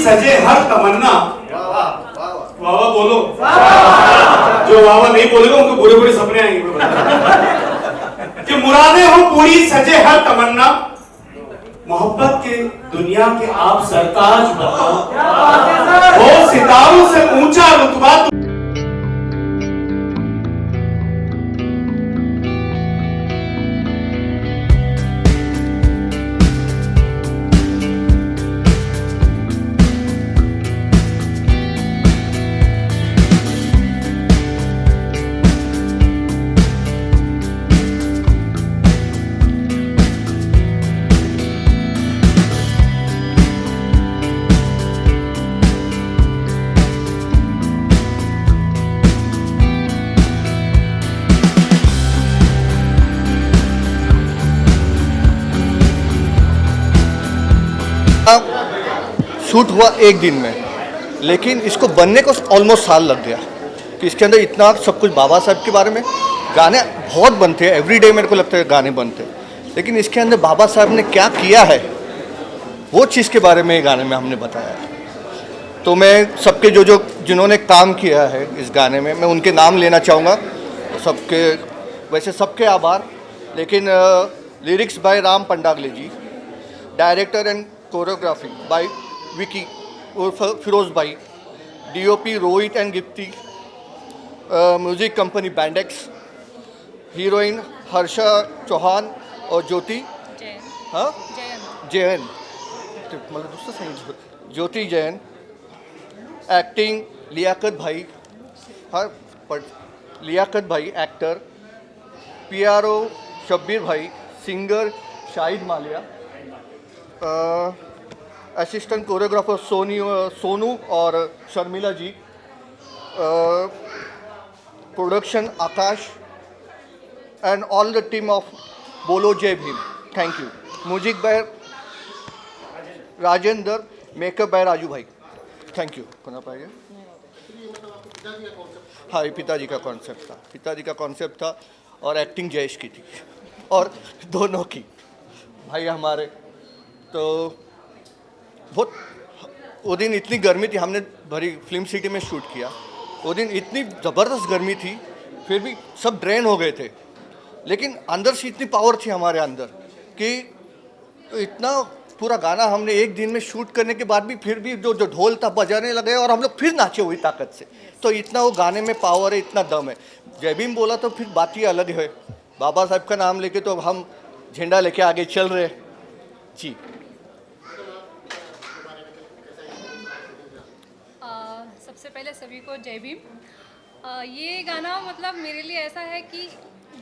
सजे हर तमन्ना, वाह वाह बोलो, जो वाह वाह नहीं बोलेगा उनको बुरे बुरे सपने आएंगे। कि मुरादे हो पूरी सजे हर तमन्ना, मोहब्बत के दुनिया के आप सरताज बताओ, हो सितारों से ऊंचा रुतबा। शूट हुआ एक दिन में, लेकिन इसको बनने को ऑलमोस्ट साल लग गया कि इसके अंदर इतना सब कुछ बाबा साहब के बारे में गाने बहुत बनते हैं, एवरीडे मेरे को लगता है गाने बनते हैं, लेकिन इसके अंदर बाबा साहब ने क्या किया है वो चीज़ के बारे में गाने में हमने बताया है। तो मैं सबके जो जिन्होंने काम किया है इस गाने में, मैं उनके नाम लेना चाहूँगा। सबके वैसे सबके आभार, लेकिन lyrics by Ram Pandagale ji, director and choreography by Vicky उर्फ फिरोज भाई, DOP Rohit and Gipti, music company Bandex, heroine Harsha Chauhan और ज्योति हाँ जैन, मतलब दूसरा सही ज्योति जैन, एक्टिंग लियाकत भाई, हाँ लियाकत भाई एक्टर, पीआरओ शब्बीर भाई, singer Shahid Malia, assistant choreographer Sonu और Sharmila ji, production Akash and all the team of Bolo Jai Bhim, thank you. Music by Rajendra, makeup by Raju भाई, थैंक यू। करना पाएगा। हाँ, ये पिताजी का कॉन्सेप्ट था और एक्टिंग जयेश की थी और दोनों की भाई हमारे। तो बहुत वो दिन इतनी गर्मी थी, हमने भरी फिल्म सिटी में शूट किया, वो दिन इतनी ज़बरदस्त गर्मी थी, फिर भी सब ड्रेन हो गए थे, लेकिन अंदर से इतनी पावर थी हमारे अंदर कि तो इतना पूरा गाना हमने एक दिन में शूट करने के बाद भी फिर भी जो ढोल था बजाने लगे और हम लोग फिर नाचे हुई ताकत से। तो इतना वो गाने में पावर है, इतना दम है। जय भीम बोला तो फिर बात ही अलग है, बाबा साहब का नाम लेके तो हम झंडा लेके आगे चल रहे जी। सबसे पहले सभी को जय भीम। ये गाना मतलब मेरे लिए ऐसा है कि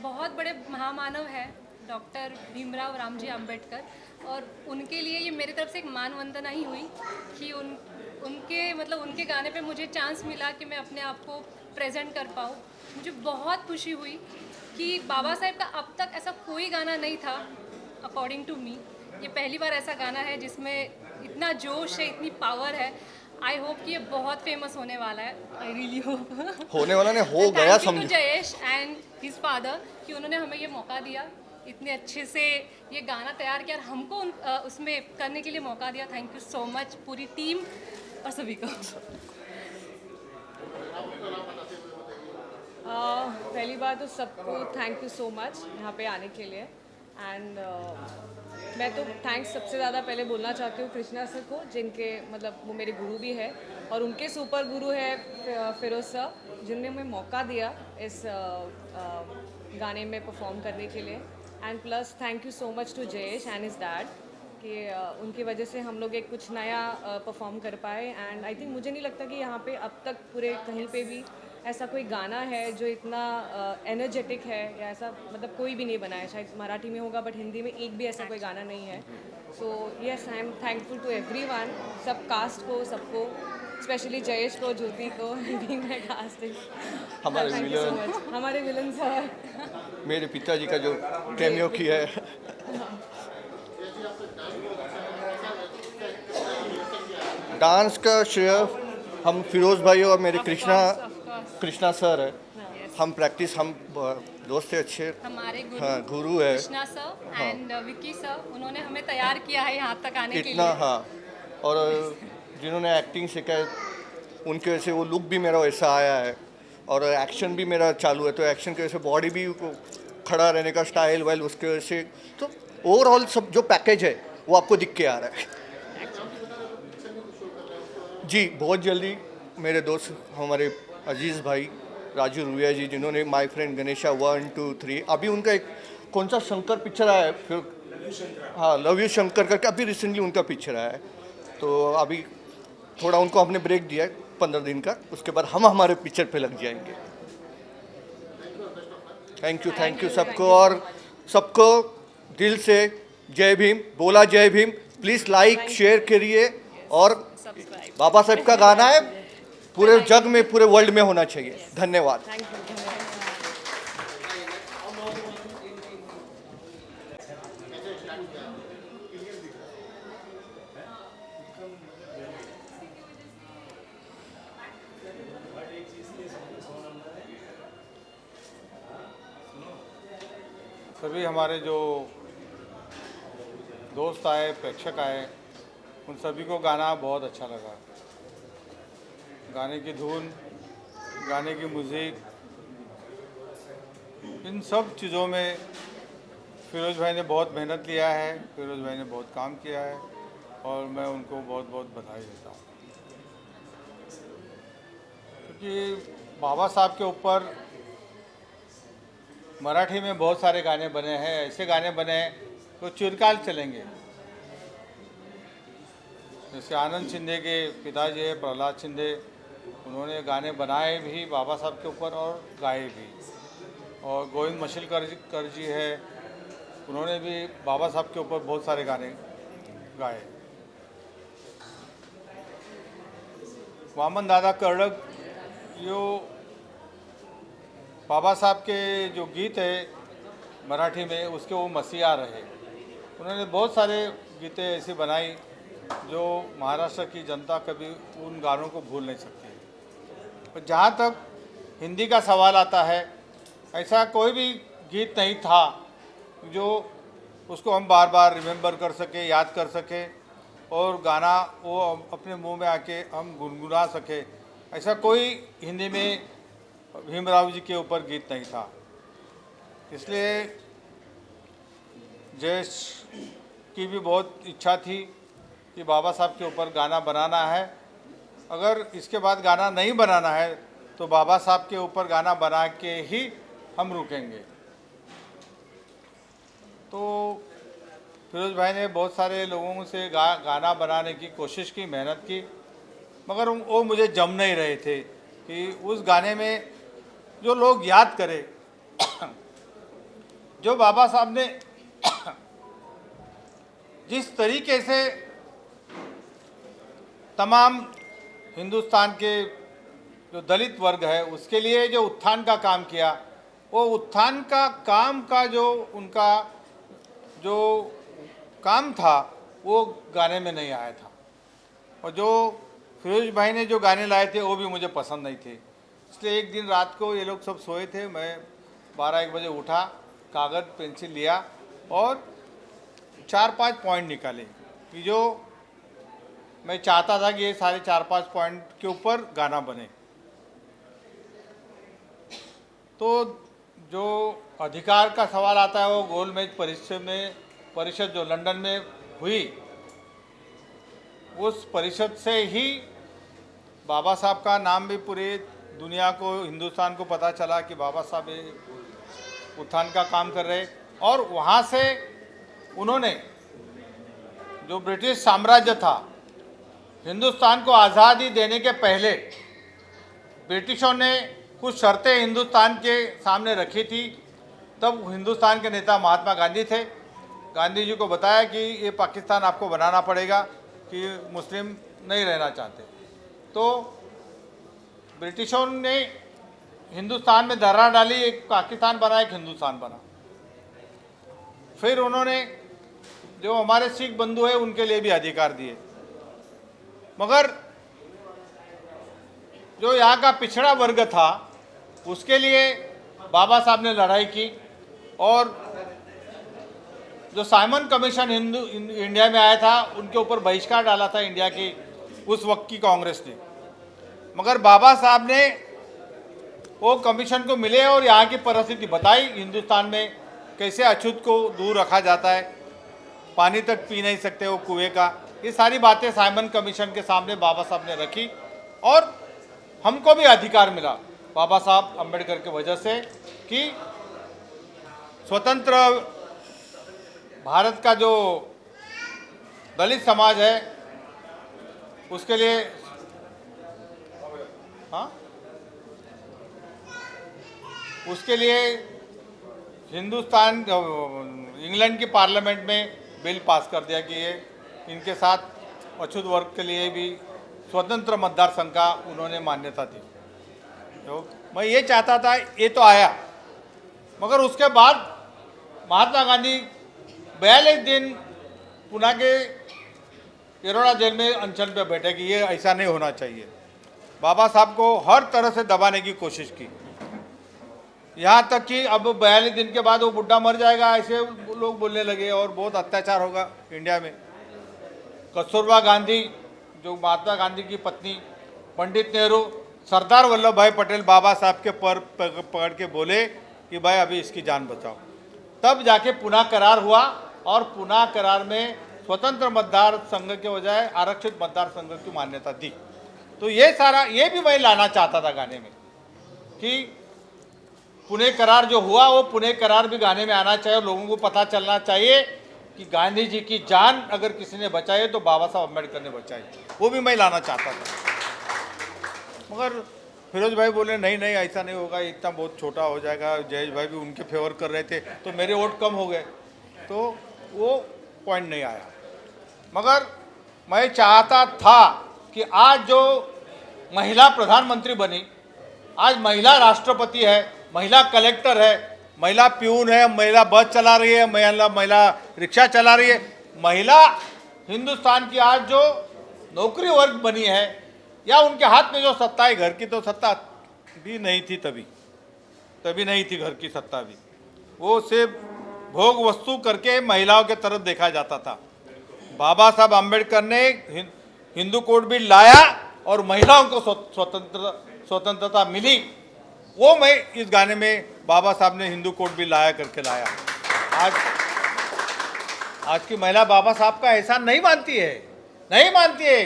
बहुत बड़े महामानव है डॉक्टर भीमराव रामजी अंबेडकर, और उनके लिए ये मेरी तरफ से एक मान वंदना ही हुई कि उनके गाने पे मुझे चांस मिला कि मैं अपने आप को प्रेजेंट कर पाऊँ। मुझे बहुत खुशी हुई कि बाबा साहेब का अब तक ऐसा कोई गाना नहीं था अकॉर्डिंग टू मी। ये पहली बार ऐसा गाना है जिसमें इतना जोश है, इतनी पावर है। आई होप कि ये बहुत फेमस होने वाला है। आई रियली होप होने वाला ने हो गया समझो। जयेश एंड हिज फादर कि उन्होंने हमें ये मौका दिया, इतने अच्छे से ये गाना तैयार किया और हमको उसमें करने के लिए मौका दिया। थैंक यू सो मच पूरी टीम और सभी को। पहली बात तो सबको थैंक यू सो मच यहाँ पे आने के लिए। एंड मैं तो थैंक्स सबसे ज़्यादा पहले बोलना चाहती हूँ कृष्णा सर को, जिनके मतलब वो मेरे गुरु भी है और उनके सुपर गुरु है फिरोज सर, जिनने हमें मौका दिया इस गाने में परफॉर्म करने के लिए। And plus thank you so much to Jayesh and his dad कि उनकी वजह से हम लोग एक कुछ नया परफॉर्म कर पाए। एंड आई थिंक मुझे नहीं लगता कि यहाँ पे अब तक पूरे कहीं पे भी ऐसा कोई गाना है जो इतना एनर्जेटिक है, या ऐसा मतलब कोई भी नहीं बना है। शायद मराठी में होगा बट हिंदी में एक भी ऐसा कोई गाना नहीं है। So yes, I am thankful to everyone, सब कास्ट को, सबको, स्पेशली जयेश को, ज्योति को, बीइंग माय कास्ट। हमारे विलन सर, मेरे पिताजी का जो कैमियो किया है। डांस का श्रेय हम फिरोज भाई और मेरे कृष्णा सर है। हम प्रैक्टिस, हम दोस्त से अच्छे हमारे गुरु है Krishna sir and Vicky sir, उन्होंने हमें तैयार किया है यहाँ तक आने के लिए। हाँ, और जिन्होंने एक्टिंग सिखाया उनके वजह से वो लुक भी मेरा वैसा आया है और एक्शन भी मेरा चालू है, तो एक्शन की वजह से बॉडी भी खड़ा रहने का स्टाइल वाइल उसके वजह से, तो ओवरऑल सब जो पैकेज है वो आपको दिख के आ रहा है। जी बहुत जल्दी मेरे दोस्त हमारे अजीज़ भाई राजू रुइया जी, जिन्होंने माय फ्रेंड गणेशा 1, 2, 3, अभी उनका एक कौन सा शंकर पिक्चर आया है, फिर हाँ लव यू शंकर करके अभी रिसेंटली उनका पिक्चर आया है, तो अभी थोड़ा उनको हमने ब्रेक दिया है 15 दिन का, उसके बाद हम हमारे पिक्चर पे लग जाएंगे। थैंक यू सबको, और सबको दिल से जय भीम, बोला जय भीम। प्लीज़ लाइक शेयर करिए, और बाबा साहब का गाना है पूरे जग में, पूरे वर्ल्ड में होना चाहिए। धन्यवाद। सभी हमारे जो दोस्त आए, प्रेक्षक आए, उन सभी को गाना बहुत अच्छा लगा। गाने की धुन, गाने की म्यूज़िक, इन सब चीज़ों में फिरोज़ भाई ने बहुत मेहनत लिया है, फिरोज़ भाई ने बहुत काम किया है, और मैं उनको बहुत बहुत बधाई देता हूँ। क्योंकि बाबा साहब के ऊपर मराठी में बहुत सारे गाने बने हैं, ऐसे गाने बने हैं तो चिरकाल चलेंगे। जैसे आनंद शिंदे के पिताजी है प्रहलाद शिंदे, उन्होंने गाने बनाए भी बाबा साहब के ऊपर और गाए भी। और गोविंद मशिलकर जी है, उन्होंने भी बाबा साहब के ऊपर बहुत सारे गाने गाए। वामन दादा कर्डक, जो बाबा साहब के जो गीत है मराठी में, उसके वो मसीहा रहे। उन्होंने बहुत सारे गीतें ऐसी बनाई जो महाराष्ट्र की जनता कभी उन गानों को भूल नहीं सकती। और जहाँ तक हिंदी का सवाल आता है, ऐसा कोई भी गीत नहीं था जो उसको हम बार बार रिमेंबर कर सके, याद कर सके, और गाना वो अपने मुंह में आके हम गुनगुना सके। ऐसा कोई हिंदी में भीमराव जी के ऊपर गीत नहीं था। इसलिए जयेश की भी बहुत इच्छा थी कि बाबा साहब के ऊपर गाना बनाना है। अगर इसके बाद गाना नहीं बनाना है तो बाबा साहब के ऊपर गाना बना के ही हम रुकेंगे। तो फिरोज़ भाई ने बहुत सारे लोगों से गाना बनाने की कोशिश की, मेहनत की, मगर वो मुझे जम नहीं रहे थे कि उस गाने में जो लोग याद करें, जो बाबा साहब ने जिस तरीके से तमाम हिंदुस्तान के जो दलित वर्ग है उसके लिए जो उत्थान का काम किया, वो उत्थान का काम का जो उनका जो काम था वो गाने में नहीं आया था। और जो फिरोज भाई ने जो गाने लाए थे वो भी मुझे पसंद नहीं थे। इसलिए एक दिन रात को ये लोग सब सोए थे, मैं 12-1 बजे उठा, कागज़ पेंसिल लिया और 4-5 पॉइंट निकाले कि जो मैं चाहता था कि ये सारे 4-5 पॉइंट के ऊपर गाना बने। तो जो अधिकार का सवाल आता है वो गोलमेज परिषद जो लंदन में हुई, उस परिषद से ही बाबा साहब का नाम भी पूरे दुनिया को, हिंदुस्तान को पता चला कि बाबा साहब उत्थान का काम कर रहे। और वहाँ से उन्होंने जो ब्रिटिश साम्राज्य था, हिंदुस्तान को आज़ादी देने के पहले ब्रिटिशों ने कुछ शर्तें हिंदुस्तान के सामने रखी थी। तब हिंदुस्तान के नेता महात्मा गांधी थे। गांधी जी को बताया कि ये पाकिस्तान आपको बनाना पड़ेगा कि मुस्लिम नहीं रहना चाहते। तो ब्रिटिशों ने हिंदुस्तान में दरार डाली, एक पाकिस्तान बना, एक हिंदुस्तान बना। फिर उन्होंने जो हमारे सिख बंधु हैं उनके लिए भी अधिकार दिए। मगर जो यहाँ का पिछड़ा वर्ग था उसके लिए बाबा साहब ने लड़ाई की। और जो साइमन कमीशन इंडिया में आया था, उनके ऊपर बहिष्कार डाला था इंडिया की उस वक्त की कांग्रेस ने। मगर बाबा साहब ने वो कमीशन को मिले और यहाँ की परिस्थिति बताई, हिंदुस्तान में कैसे अछूत को दूर रखा जाता है, पानी तक पी नहीं सकते वो कुएं का। ये सारी बातें साइमन कमीशन के सामने बाबा साहब ने रखी और हमको भी अधिकार मिला बाबा साहब अम्बेडकर की वजह से कि स्वतंत्र भारत का जो दलित समाज है उसके लिए, हाँ, उसके लिए हिंदुस्तान इंग्लैंड की पार्लियामेंट में बिल पास कर दिया कि ये इनके साथ अछूत वर्ग के लिए भी स्वतंत्र मतदार संघ का उन्होंने मान्यता दी। तो मैं ये चाहता था, ये तो आया, मगर उसके बाद महात्मा गांधी 42 दिन पुणे के एरोड़ा जेल में अनशन पे बैठे कि ये ऐसा नहीं होना चाहिए। बाबा साहब को हर तरह से दबाने की कोशिश की, यहाँ तक कि अब 42 दिन के बाद वो बुढ़ा मर जाएगा ऐसे लोग बोलने लगे और बहुत अत्याचार होगा इंडिया में। कस्तूरबा गांधी जो महात्मा गांधी की पत्नी, पंडित नेहरू, सरदार वल्लभ भाई पटेल बाबा साहब के पर पकड़ के बोले कि भाई अभी इसकी जान बचाओ। तब जाके पुणे करार हुआ और पुणे करार में स्वतंत्र मतदार संघ के बजाय आरक्षित मतदार संघ की मान्यता दी। तो ये सारा, ये भी मैं लाना चाहता था गाने में कि पुणे करार जो हुआ वो पुणे करार भी गाने में आना चाहिए और लोगों को पता चलना चाहिए कि गांधी जी की जान अगर किसी ने बचाई तो बाबा साहब अम्बेडकर ने बचाई। वो भी मैं लाना चाहता था, मगर फिरोज भाई बोले नहीं नहीं ऐसा नहीं होगा, इतना बहुत छोटा हो जाएगा। जयेश भाई भी उनके फेवर कर रहे थे तो मेरे वोट कम हो गए, तो वो पॉइंट नहीं आया। मगर मैं चाहता था कि आज जो महिला प्रधानमंत्री बनी, आज महिला राष्ट्रपति है, महिला कलेक्टर है, महिला प्यून है, महिला बस चला रही है, महिला रिक्शा चला रही है, महिला हिंदुस्तान की आज जो नौकरी वर्ग बनी है, या उनके हाथ में जो सत्ता है, घर की तो सत्ता भी नहीं थी, तभी नहीं थी घर की सत्ता भी, वो सिर्फ भोग वस्तु करके महिलाओं के तरफ देखा जाता था। बाबा साहब अम्बेडकर ने हिंदू कोड बिल लाया और महिलाओं को स्वतंत्रता मिली। वो मैं इस गाने में बाबा साहब ने हिंदू कोड बिल लाया करके लाया। आज की महिला बाबा साहब का एहसान नहीं मानती है, नहीं मानती है।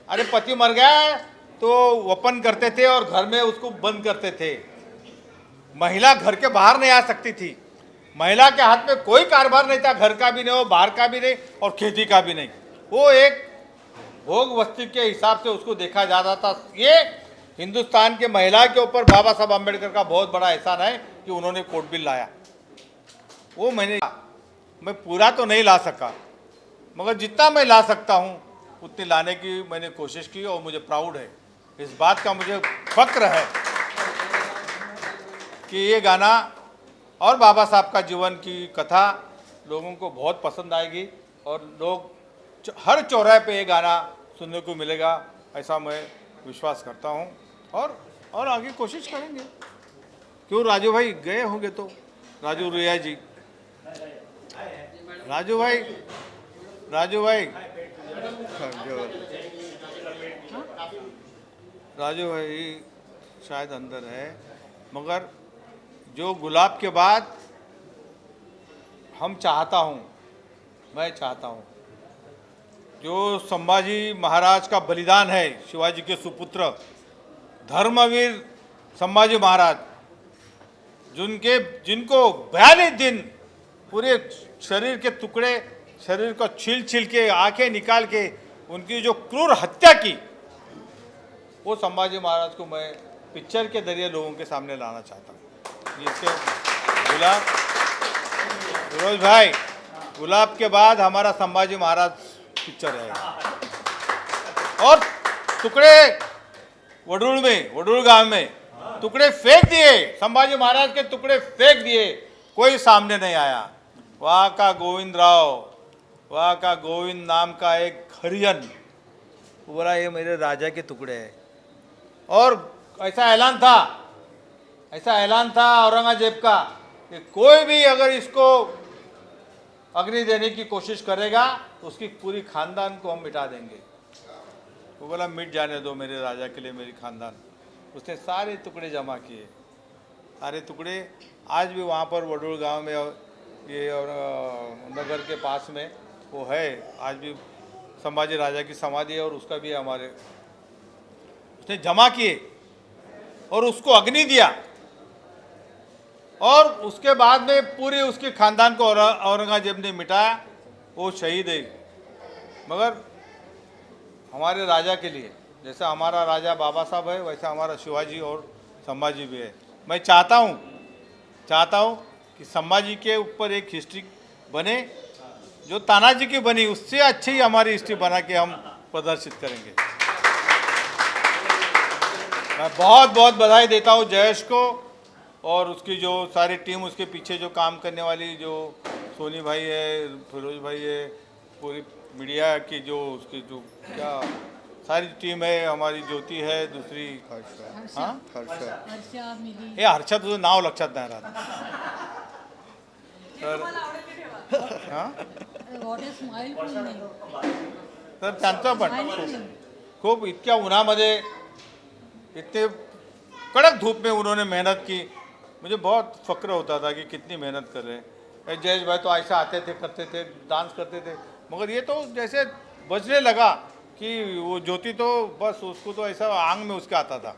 अरे पति मर गया तो वपन करते थे और घर में उसको बंद करते थे। महिला घर के बाहर नहीं आ सकती थी, महिला के हाथ में कोई कारोबार नहीं था, घर का भी नहीं, वो बाहर का भी नहीं और खेती का भी नहीं। वो एक भोग वस्तु के हिसाब से उसको देखा जाता था। ये हिंदुस्तान के महिला के ऊपर बाबा साहब अम्बेडकर का बहुत बड़ा एहसान है कि उन्होंने कोड बिल लाया। वो मैं पूरा तो नहीं ला सका, मगर जितना मैं ला सकता हूँ उतनी लाने की मैंने कोशिश की और मुझे प्राउड है, इस बात का मुझे फक्र है कि ये गाना और बाबा साहब का जीवन की कथा लोगों को बहुत पसंद आएगी और लोग हर चौराहे पे ये गाना सुनने को मिलेगा, ऐसा मैं विश्वास करता हूँ। और आगे कोशिश करेंगे। क्यों राजू भाई गए होंगे तो, राजू रिया जी, राजू भाई शायद अंदर है, मगर जो गुलाब के बाद मैं चाहता हूँ जो संभाजी महाराज का बलिदान है, शिवाजी के सुपुत्र धर्मवीर संभाजी महाराज, जिनको 42 दिन पूरे शरीर के टुकड़े, शरीर को छील के आंखें निकाल के उनकी जो क्रूर हत्या की, वो संभाजी महाराज को मैं पिक्चर के जरिए लोगों के सामने लाना चाहता हूँ। इसके गुलाब, फिरोज भाई, गुलाब के बाद हमारा संभाजी महाराज पिक्चर है। और टुकड़े वडूल गांव में टुकड़े फेंक दिए, संभाजी महाराज के टुकड़े फेंक दिए, कोई सामने नहीं आया। वहाँ का गोविंद राव, वहाँ का गोविंद नाम का एक हरिजन बोला ये मेरे राजा के टुकड़े हैं। और ऐसा ऐलान था औरंगजेब का कि कोई भी अगर इसको अग्नि देने की कोशिश करेगा तो उसकी पूरी खानदान को हम मिटा देंगे। वो बोला मिट जाने दो मेरे राजा के लिए मेरी खानदान। उसने सारे टुकड़े जमा किए, सारे टुकड़े आज भी वहाँ पर वडोल गांव में ये और नगर के पास में वो है, आज भी संभाजी राजा की समाधि है और उसका भी हमारे उसने जमा किए और उसको अग्नि दिया और उसके बाद में पूरे उसके खानदान को औरंगजेब ने मिटाया, वो शहीद है। मगर हमारे राजा के लिए जैसा हमारा राजा बाबा साहब है वैसा हमारा शिवाजी और संभाजी भी है। मैं चाहता हूँ कि संभाजी के ऊपर एक हिस्ट्री बने जो तानाजी की बनी, उससे अच्छी हमारी हिस्ट्री बना के हम प्रदर्शित करेंगे। मैं बहुत बहुत बधाई देता हूँ जयेश को और उसकी जो सारी टीम, उसके पीछे जो काम करने वाली जो सोनी भाई है, फिरोज भाई है, पूरी मीडिया की जो उसकी जो क्या सारी टीम है, हमारी ज्योति है, दूसरी हाँ हे हर्षा, तुझं नाव लक्षात नाही राहत तर त्यांचं पण खूप इतक्या उन्हामध्ये इतने कड़क धूप में उन्होंने मेहनत की। मुझे बहुत फक्र होता था कि कितनी मेहनत कर रहे हैं। जयेश भाई तो ऐसा आते थे, करते थे, डांस करते थे, मगर ये तो जैसे बजने लगा कि वो ज्योति तो बस उसको तो ऐसा आंग में उसके आता था।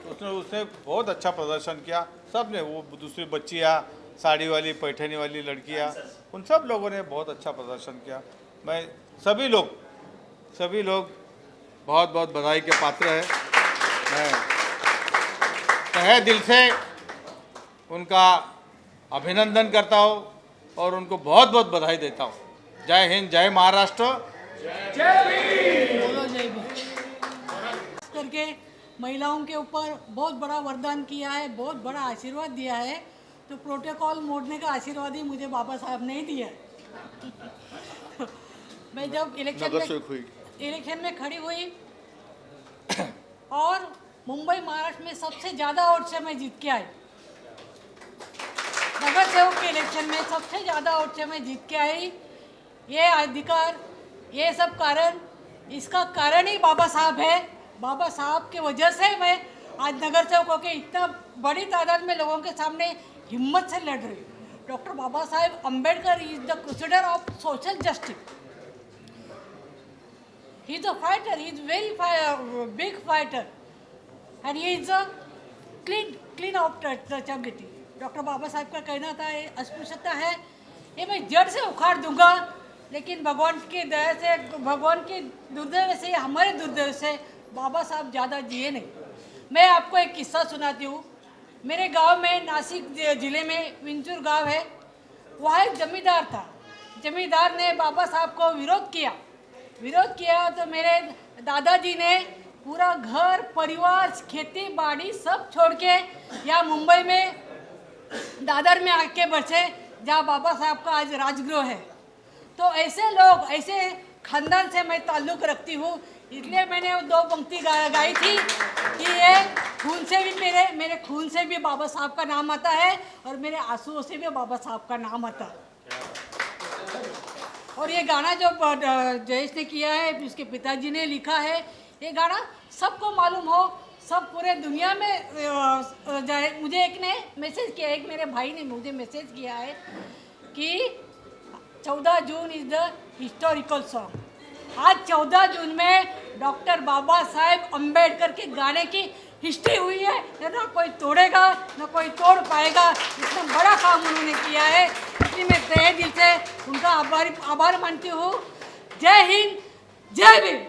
तो उसने बहुत अच्छा प्रदर्शन किया। सब ने, वो दूसरी बच्चियाँ, साड़ी वाली, पैठनी वाली लड़कियाँ, उन सब लोगों ने बहुत अच्छा प्रदर्शन किया। मैं सभी लोग बहुत बहुत बधाई के पात्र है। मैं तहे दिल से उनका अभिनंदन करता हूँ और उनको बहुत बहुत बधाई देता हूँ। जय हिंद, जय महाराष्ट्र, बोलो जय भीम। करके महिलाओं के ऊपर बहुत बड़ा वरदान किया है, बहुत बड़ा आशीर्वाद दिया है। तो प्रोटोकॉल मोड़ने का आशीर्वाद ही मुझे बाबा साहब ने ही दिया है। मैं जब इलेक्शन में खड़ी हुई और मुंबई महाराष्ट्र में सबसे ज़्यादा वोट से मैं जीत के आई। नगर सेवक के इलेक्शन में सबसे ज़्यादा वोट से मैं जीत के आई। ये अधिकार, ये सब कारण, इसका कारण ही बाबा साहब है। बाबा साहब की वजह से मैं आज नगर सेवकों के इतना बड़ी तादाद में लोगों के सामने हिम्मत से लड़ रही हूँ। Doctor Baba Saheb Ambedkar is the crusader of social justice. He is a fighter, he is very big fighter and he is a clean out touchability. Doctor Baba Sahab का कहना था ये अस्पृश्यता है, ये मैं जड़ से उखाड़ दूंगा, लेकिन भगवान की दया से, भगवान की दुर्दैव से, हमारे दुर्दैव से बाबा साहब ज़्यादा जिए नहीं। मैं आपको एक किस्सा सुनाती हूँ। मेरे गांव में, नासिक ज़िले में विंचूर गांव है, वहाँ एक जमींदार था। जमींदार ने बाबा साहब को विरोध किया तो मेरे दादाजी ने पूरा घर परिवार, खेती बाड़ी सब छोड़ के यहाँ मुंबई में दादर में आके बसे, जहाँ बाबा साहब का आज राजगृह है। तो ऐसे लोग, ऐसे खानदान से मैं ताल्लुक़ रखती हूँ, इसलिए मैंने वो दो पंक्ति गाई थी कि ये खून से भी, मेरे खून से भी बाबा साहब का नाम आता है और मेरे आंसुओं से भी बाबा साहब का नाम आता है। और ये गाना जो जयेश ने किया है, उसके पिताजी ने लिखा है, ये गाना सबको मालूम हो, सब पूरे दुनिया में जाए। मुझे एक ने मैसेज किया, एक मेरे भाई ने मुझे मैसेज किया है कि 14 जून इज़ द हिस्टोरिकल सॉन्ग। आज 14 जून में डॉक्टर बाबा साहेब अम्बेडकर के गाने की हिस्ट्री हुई है, ना कोई तोड़ेगा ना कोई तोड़ पाएगा। इतना बड़ा काम उन्होंने किया है, इसलिए मैं तहे दिल से उनका आभार मानती हूँ। जय हिंद, जय भीम।